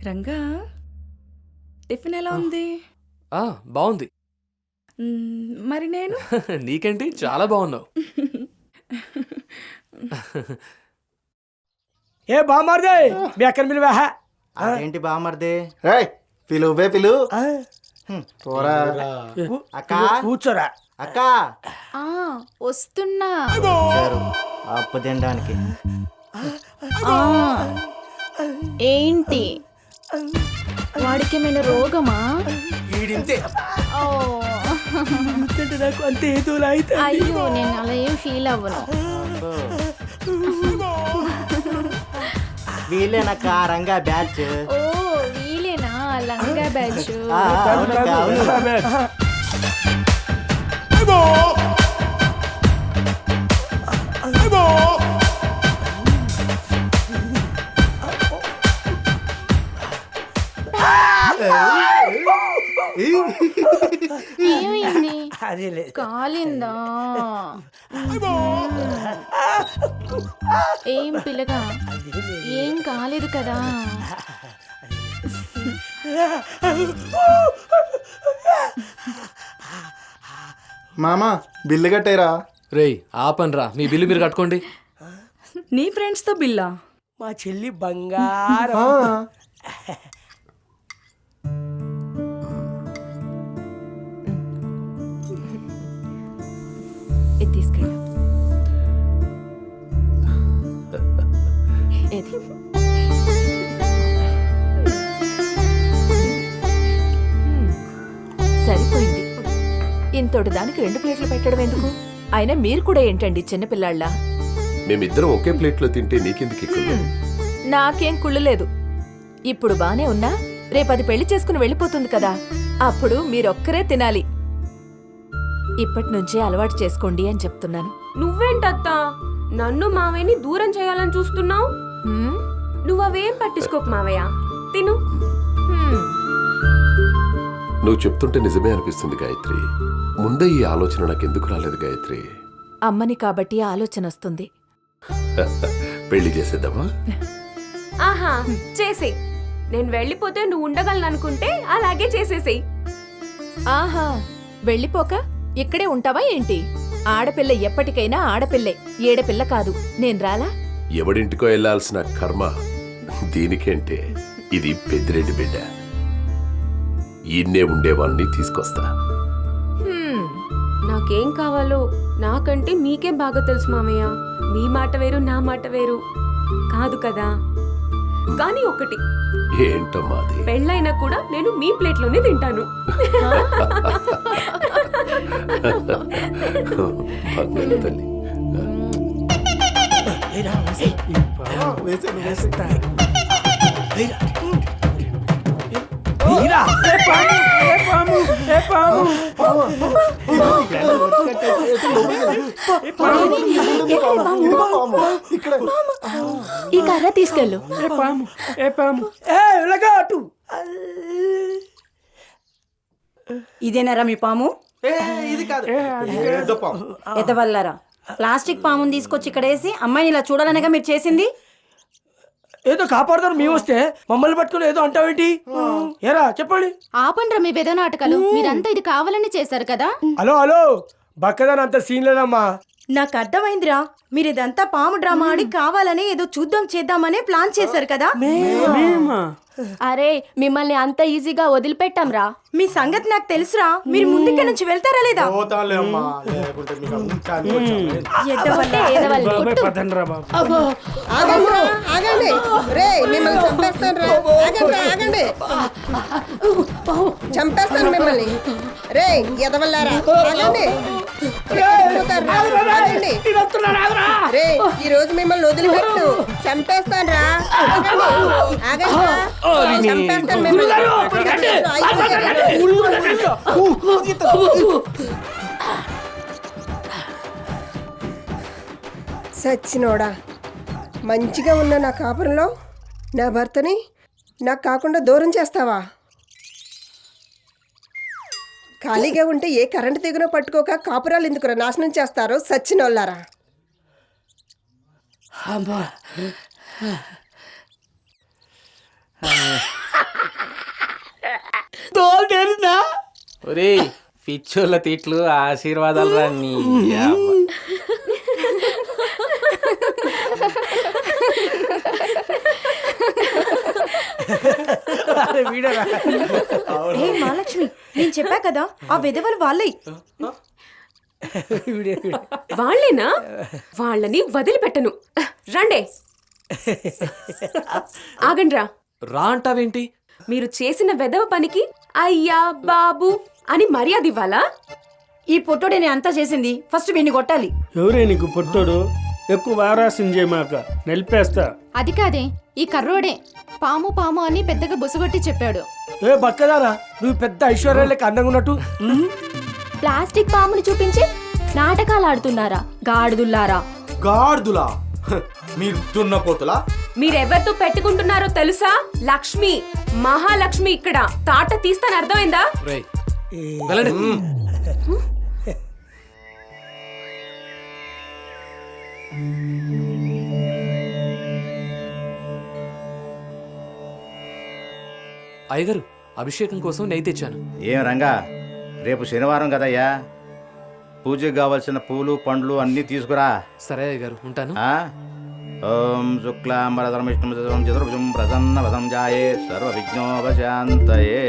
Ranga tiffin ఎలా ఉంది? బాగుంది. మరి నేను నీకేంటి చాలా బాగున్నావు. ఏ బామర్దే మీ అక్కడ పిలువా? ఏంటి బామర్దే? పిలువే పిలువు. అక్క కూర్చోరా. అక్క వస్తున్నా. అప్పు తినడానికి. ఏంటి వాడికి ఏమైనా రోగమా? నాకు అంతే ఏదోలా అయితే. అయ్యో నేను అలా ఏం ఫీల్ అవ్వను. వీళ్ళేనక్క రంగా బ్యాచ్. ఓ వీలేనా లంగా బ్యాచ్? ఏమైంది? కాలిందా? ఏం పిల్లగా ఏం కాలేదు కదా? మామా బిల్లు కట్టేరా. రేయ్ ఆపన్రా, మీ బిల్లు మీరు కట్టుకోండి. నీ ఫ్రెండ్స్తో బిల్లా? మా చెల్లి బంగారం. ఇది తీసుకెళ్ళు. ఏది సరిపోయింది. ఇంతటి దానికి 2 ప్లేట్లు పెట్టడం ఎందుకు? అయినా మీరు కూడా ఏంటండి చిన్నపిల్లాళ్ళ? మేమిద్దరం ఒకే ప్లేట్లో తింటే నీకెందుకు ఎక్కువ? నాకేం కుళ్ళలేదు. ఇప్పుడు బానే ఉన్నా రేపది పెళ్లి చేసుకుని వెళ్ళిపోతుంది కదా, అప్పుడు మీరొక్కరే తినాలి. ఇప్పటి నుంచే అలవాటు చేసుకోండి అని చెప్తున్నాను. నువ్వేంటత్తా నన్ను మావయ్యని దూరం చేయాలని చూస్తున్నావు? నువ్వవేం పట్టించుకోకు మావయ్య, తిను. నువ్వు చెప్తుంటే నిజమే అనిపిస్తుంది గాయత్రి. ముందే ఈ ఆలోచన నాకెందుకు రాలేదు గాయత్రి? అమ్మని కాబట్టి ఆలోచన వస్తుంది. పెళ్లి చేసేద్దామా? ఆహా చేసే. నేను వెళ్ళిపోతే నువ్వు ఉండగలననుకుంటే అలాగే చేసేసేయ్. ఆహా వెళ్ళిపోక ఇక్కడే ఉంటావా ఏంటి? ఆడపిల్ల ఎప్పటికైనా ఆడపిల్లే, ఏడపిల్ల కాదు. నేను రాలా? ఎవడింటికో వెళ్లాల్సిన కర్మ దీనికేంటే. ఇది పెద్దిరెడ్డి బిడ్డ. ఈయన్నే ఉండేవాళ్ళని తీసుకొస్తా. నాకేం కావాలో నాకంటే మీకేం బాగా తెలుసు మామయ్య. మీ మాట వేరు, నా మాట వేరు కాదు కదా. కానీ ఒకటి, ఏంటమ్మా అది? పెళ్ళైనా కూడా నేను మీ ప్లేట్లోనే తింటాను. తల్లి ఈ కర్ర తీసుకెళ్ళు. ఇదేనారా మీ పాము? ఇది కాదు, ఎదవల్లారా, ప్లాస్టిక్ పాముని తీసుకొచ్చి ఇక్కడ వేసి అమ్మాయిని ఇలా చూడాలనేగా మీరు చేసింది? ఏదో కాపాడుతారు మేము వస్తే మమ్మల్ని పట్టుకుని ఏదో అంటావేంటి? ఏరా చెప్పండి. ఆపండ్రా మీ పెద్ద నాటకాలు. మీరంతా ఇది కావాలని చేశారు కదా? హలో హలో, బక్కదాని అంత సీన్ లేదమ్మా. నాకు అర్థమైందిరా, మీరు ఇదంతా పాము డ్రామా ఆడి కావాలని ఏదో చూద్దాం చేద్దామనే ప్లాన్ చేశారు కదా? అరే మిమ్మల్ని అంత ఈజీగా వదిలిపెట్టాం రా. మీ సంగతి నాకు తెలుసురా. మీరు ముందుకే నుంచి వెళ్తారా లేదా? చంపేస్తాను మిమ్మల్ని. రే ఎదవల్లారా, రే ఈ రోజు మిమ్మల్ని వదిలిపెట్టు, చంపేస్తాను రా. చంపేస్తాను మిమ్మల్ని. సచ్చినోడా, మంచిగా ఉన్న నా కాపురంలో నా భర్తని నాకు కాకుండా దూరం చేస్తావా? ఖాళీగా ఉంటే ఏ కరెంటు తీగనో పట్టుకోక కాపురాలు ఎందుకురా నాశనం చేస్తారో సచ్చినోళ్ళారా. ఒరే పిచ్చోళ్ళ తిట్లు ఆశీర్వాదాలు రా నీ ఏ మహాలక్ష్మి నేను చెప్పా కదా ఆ విధవలు వాళ్ళే. వాళ్ళేనా? వాళ్ళని వదిలిపెట్టను. రండే. ఆగండ్రా. రా అంటావేంటి? మీరు చేసిన వెధవ పనికి అయ్యా బాబు అని మర్యాద ఇవ్వాలా? ఈ పొట్టుడే నేను అంతా చేసింది, ఫస్ట్ వీడిని కొట్టాలి. ఎవరే నీకు పొట్టోడు? ఎక్కువ వారాసం చేయమాక, నలిపేస్తా. అది కాదే, ఈ కర్రోడే పాము పాము అని పెద్దగా బుసగొట్టి చెప్పాడు. ఏ బక్కదారా, నువ్వు పెద్ద ఐశ్వర్యాలకి అందంగా ఉన్నట్టు. ప్లాస్టిక్ పాముని చూపించి నాటకాలు ఆడుతున్నారా గాడిదుల్లారా? గాడిదులా? మీరు దున్నపోతులా? మీరెవరితో పెట్టుకుంటున్నారో తెలుసా? లక్ష్మి, మహాలక్ష్మి ఇక్కడ తాట తీస్తాను, అర్థమైందా? రేయ్ వెళ్ళండి. అయ్యగారు, అభిషేకం కోసం నెయ్యి తెచ్చాను. ఏం రంగా, రేపు శనివారం కదయ్యా, పూజకు కావలసిన పూలు పండ్లు అన్నీ తీసుకురా. సరే అయ్యగారు, ఉంటాను. ఓం శుక్లాంబరధరం విష్ణుం శశివర్ణం చతుర్భుజం ప్రసన్నవదనం ధ్యాయే సర్వ విఘ్నోపశాంతయే.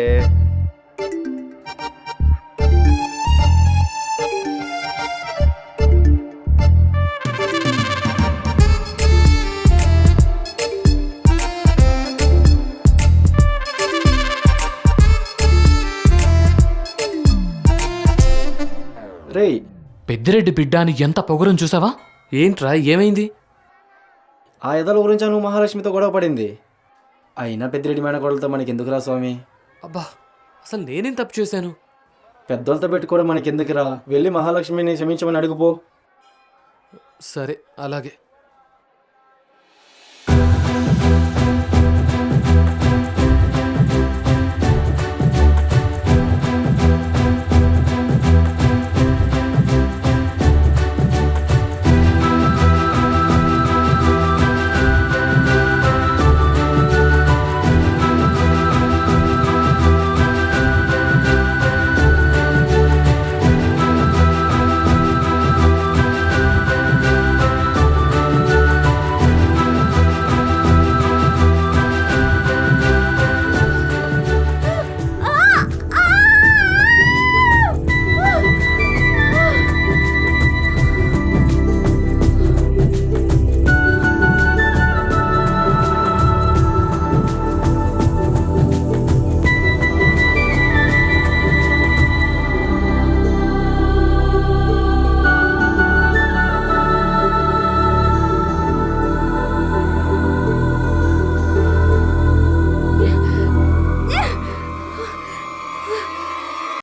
రేయ్ పెద్దిరెడ్డి బిడ్డ అని ఎంత పొగరం చూసావా? ఏంట్రా, ఏమైంది? ఆ ఎదల గురించి నువ్వు మహాలక్ష్మితో గొడవ పడింది. అయినా పెద్దిరెడ్డి మేనకోడలతో మనకి ఎందుకురా స్వామి? అబ్బా, అసలు నేనేం తప్పు చేశాను? పెద్దోళ్ళతో పెట్టుకోవడం మనకి ఎందుకురా? వెళ్ళి మహాలక్ష్మిని క్షమించమని అడుగుపో. సరే, అలాగే.